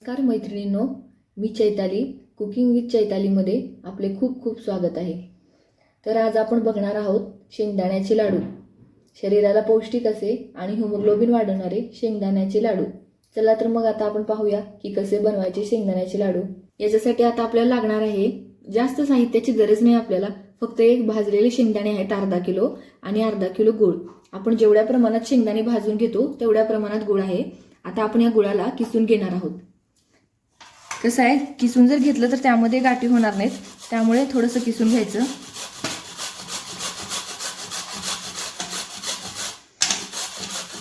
नमस्कार मैत्रिणींनो, मी Chaitali cooking with चैतालीमध्ये आपले खूप खूप स्वागत आहे। तर आज आपण बघणार आहोत शेंगदाण्याचे लाडू। शरीराला पौष्टिक असे आणि हिमोग्लोबिन वाढवणारे शेंगदाण्याचे लाडू। चला तर मग आता आपण पाहूया की कसे बनवायचे शेंगदाण्याचे लाडू। याच्यासाठी आता आपल्याला लागणार आहे, जास्त साहित्याची गरज नाही आपल्याला, फक्त एक भाजलेले शेंगदाणे आहेत अर्धा किलो आणि अर्धा किलो गूळ। आपण जेवढ्या प्रमाणात शेंगदाणे भाजून घेतो तेवढ्या प्रमाणात गूळ आहे। आता आपण या गुळाला किसून घेणार आहोत। कसं आहे, किसून जर घेतलं तर त्यामध्ये गाठी होणार नाहीत, त्यामुळे थोडंसं किसून घ्यायचं।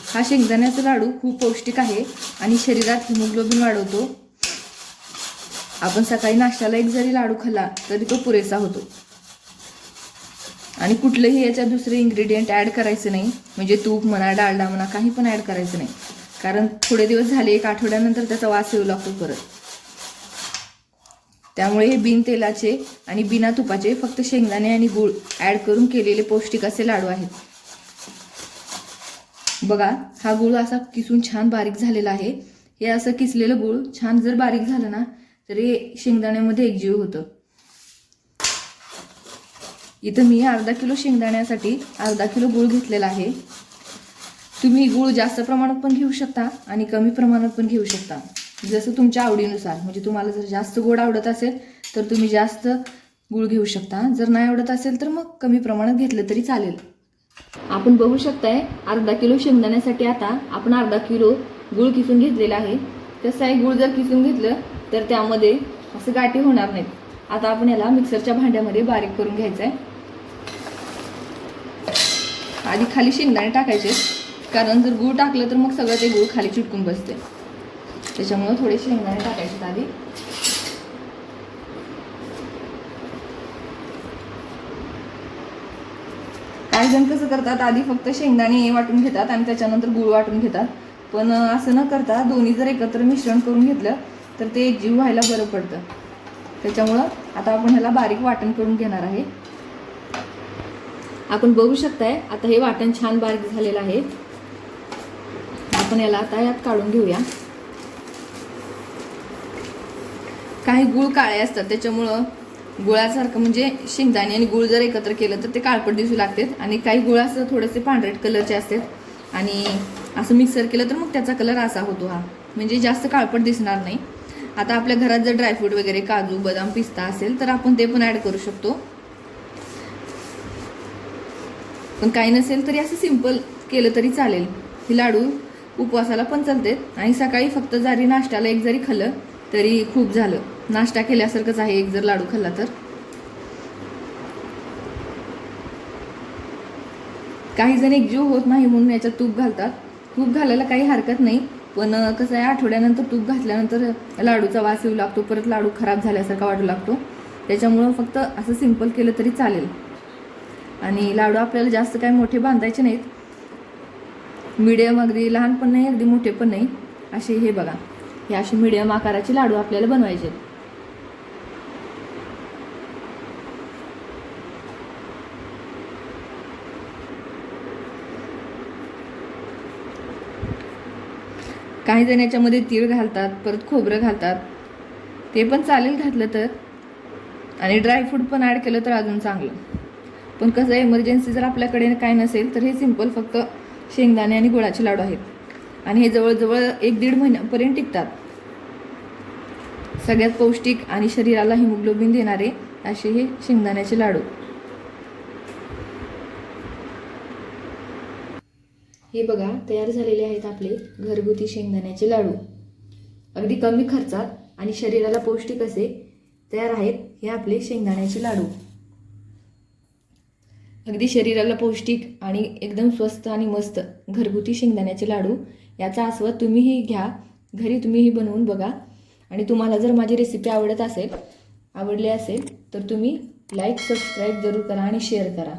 हा शेंगदाण्याचा लाडू खूप पौष्टिक आहे आणि शरीरात हिमोग्लोबिन वाढवतो। आपण सकाळी नाश्त्याला एक जरी लाडू खाल्ला तरी तो पुरेसा होतो आणि कुठलेही याच्यात दुसरे इन्ग्रेडियंट ॲड करायचे नाही, म्हणजे तूप म्हणा, डालडा म्हणा, काही पण ॲड करायचं नाही, कारण थोडे दिवस झाले, एक आठवड्यानंतर त्याचा वास येऊ लागतो परत। त्यामुळे हे बिन तेलाचे आणि बिना तुपाचे फक्त शेंगदाणे आणि गूळ ॲड करून केलेले पौष्टिक असे लाडू आहेत। बघा, हा गूळ असा किसून छान बारीक झालेला आहे। हे असं किसलेलं गूळ छान जर बारीक झालं ना तरी शेंगदाण्यामध्ये एकजीव होतं। इथं मी अर्धा किलो शेंगदाण्यासाठी अर्धा किलो गूळ घेतलेला आहे। तुम्ही गूळ जास्त प्रमाणात पण घेऊ शकता आणि कमी प्रमाणात पण घेऊ शकता, जसं तुमच्या आवडीनुसार। म्हणजे तुम्हाला जर जास्त गोड आवडत असेल तर तुम्ही जास्त गूळ घेऊ शकता, जर नाही आवडत असेल तर मग कमी प्रमाणात घेतलं तरी चालेल। आपण बघू शकताय, अर्धा किलो शेंगदाण्यासाठी आता आपण अर्धा किलो गूळ किसून घेतलेला आहे। कसं आहे, गूळ जर किसून घेतलं तर त्यामध्ये असं गाठी होणार नाहीत। आता आपण याला मिक्सरच्या भांड्यामध्ये बारीक करून घ्यायचं आहे। आधी खाली शेंगदाणे टाकायचे, कारण जर गूळ टाकलं तर मग सगळं ते गूळ खाली चिटकून बसते, त्याच्यामुळे थोडे शेंगदाणे टाकायचे आधी। काही जण कसं करतात, आधी फक्त शेंगदाणे वाटून घेतात आणि त्याच्यानंतर गूळ वाटून घेतात, पण असं न करता दोन्ही जर एकत्र मिश्रण करून घेतलं तर ते एकजीव व्हायला बरं पडतं। त्याच्यामुळं आता आपण ह्याला बारीक वाटण करून घेणार आहे। आपण बघू शकताय, आता हे वाटण छान बारीक झालेलं आहे। आपण याला आता यात काढून घेऊया। काही गूळ काळे असतात, त्याच्यामुळं गुळासारखं, म्हणजे शेंगदाणे आणि गूळ जर एकत्र केलं तर ते काळपट दिसू लागतात, आणि काही गुळ असं थोडेसे पांढरेट कलरचे असतात आणि असं मिक्सर केलं तर मग त्याचा कलर असा होतो, हा म्हणजे जास्त काळपट दिसणार नाही। आता आपल्या घरात जर ड्रायफ्रूट वगैरे काजू, बदाम, पिस्ता असेल तर आपण ते पण ॲड करू शकतो, पण काही नसेल तरी असं सिंपल केलं तरी चालेल। हे लाडू उपवासाला पण चालतात आणि सकाळी फक्त जरी नाश्त्याला एक जरी खाल्लं तरी खूप झालं, नाश्ता केल्यासारखंच आहे एक जर लाडू खाल्ला तर। काही जण एकजीव होत नाही म्हणून याच्यात तूप घालतात, तूप घालायला काही हरकत नाही, पण कसं आहे, आठवड्यानंतर तूप घातल्यानंतर लाडूचा वास येऊ लागतो, परत लाडू खराब झाल्यासारखा वाटू लागतो। त्याच्यामुळं फक्त असं सिंपल केलं तरी चालेल। आणि लाडू आपल्याला जास्त काही मोठे बांधायचे नाहीत, मीडियम, अगदी लहान पण नाही अगदी मोठे पण नाही, असे हे बघा, हे असे मीडियम आकाराचे लाडू आपल्याला बनवायचे। काही जण याच्यामध्ये तीळ घालतात, परत खोबरं घालतात, ते पण चालेल घातलं तर, आणि ड्रायफ्रूट पण ॲड केलं तर अजून चांगलं। पण कसं आहे, इमर्जन्सी जर आपल्याकडे काय नसेल तर हे सिंपल फक्त शेंगदाणे आणि गुळाचे लाडू आहेत आणि हे जवळजवळ 1-1.5 महिन्यापर्यंत टिकतात। सगळ्यात पौष्टिक आणि शरीराला हिमोग्लोबिन देणारे असे हे शेंगदाण्याचे लाडू। हे बघा, तयार झालेले आहेत आपले घरगुती शेंगदाण्याचे लाडू। अगदी कमी खर्चात आणि शरीराला पौष्टिक असे तयार आहेत हे आपले शेंगदाण्याचे लाडू। अगदी शरीराला पौष्टिक आणि एकदम स्वस्त आणि मस्त घरगुती शेंगदाण्याचे लाडू, याचा आस्वाद तुम्हीही घ्या, घरी तुम्हीही बनवून बघा। आणि तुम्हाला जर माझी रेसिपी आवडली असेल तर तुम्ही लाईक, सबस्क्राईब जरूर करा आणि शेअर करा।